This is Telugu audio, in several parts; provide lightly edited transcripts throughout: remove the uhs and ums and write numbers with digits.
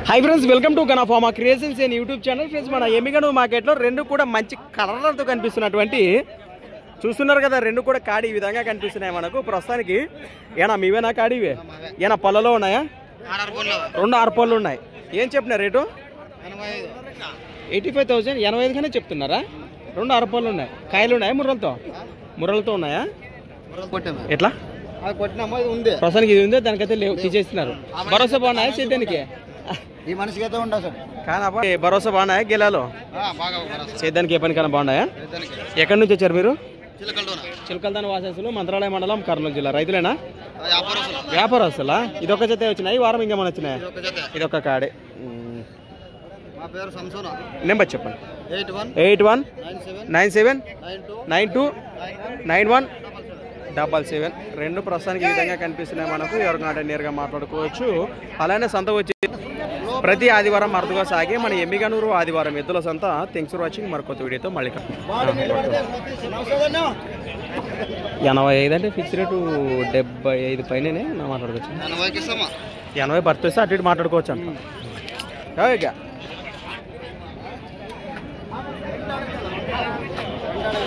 Hi friends, welcome to Gana pharma creations and YouTube channel. Friends, మన ఎమ్మిగనూరు మార్కెట్లో రెండు కూడా మంచి కలర్లతో కనిపిస్తున్నటువంటి చూస్తున్నారు కదా, రెండు కూడా కాడి ఈ విధంగా కనిపిస్తున్నాయి మనకు ప్రస్తుతానికి. ఏనా మీవేనా కాడివే? ఏనా పళ్ళలో ఉన్నాయా? రెండు ఆరుపళ్ళు ఉన్నాయి. ఏం చెప్పిన రేటు? 85,000. 85 కనే చెప్తున్నారా? రెండు ఆరుపళ్ళు ఉన్నాయి. కాయలు ఉన్నాయా? ముర్రలతో ఉన్నాయా? ఎట్లా ప్రస్తుతానికి ఇది ఉందే, దానికైతే లేవు, తీసేస్తున్నారు. భరోసా బాగున్నాయా సేద్యానికి? ఈ మనిషికి అయితే ఉండదు సార్. కానీ భరోసా బాగున్నాయా గెలాలో? సేద్యానికి ఏ పనికైనా బాగున్నాయా? ఎక్కడి నుంచి వచ్చారు మీరు? చిలకల్దాన వాసస్సులు, మంత్రాలయ మండలం, కర్నూలు జిల్లా. రైతులేనా? వ్యాపారస్తులా? ఇదొక జత వచ్చినాయి, ఈ వారం ఇంకేమైనా వచ్చినాయి? ఇదొక కాడే. నెంబర్ చెప్పండి. 8197929177. రెండు ప్రస్తుతానికి ఈ విధంగా కనిపిస్తున్నాయి మనకు. ఎవరికంటే నేరుగా మాట్లాడుకోవచ్చు. అలానే సంత వచ్చి ప్రతి ఆదివారం అరుదుగా సాగే మన ఎమ్మిగనూరు ఆదివారం ఎద్దుల సంత. Thanks for watching. మరొక వీడియోతో మళ్ళీ 85 అంటే ఫిక్స్ రేటు 75 పైననే మాట్లాడుకోవచ్చు. 80 పర్చేస్తే అటు ఇటు మాట్లాడుకోవచ్చు అంట.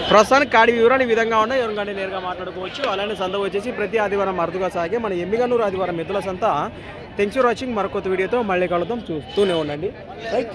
ప్రస్తుతానికి కాడి వివరాలు ఈ విధంగా ఉన్నాయి. ఎవరికంటే నేరుగా మాట్లాడుకోవచ్చు. అలానే సంత వచ్చేసి ప్రతి ఆదివారం అరుదుగా సాగే మన ఎమ్మిగనూరు ఆదివారం ఎద్దుల సంత. Thanks for watching. మరొక వీడియోతో మళ్ళీ కలుద్దాం. చూస్తూనే ఉండండి. రైట్.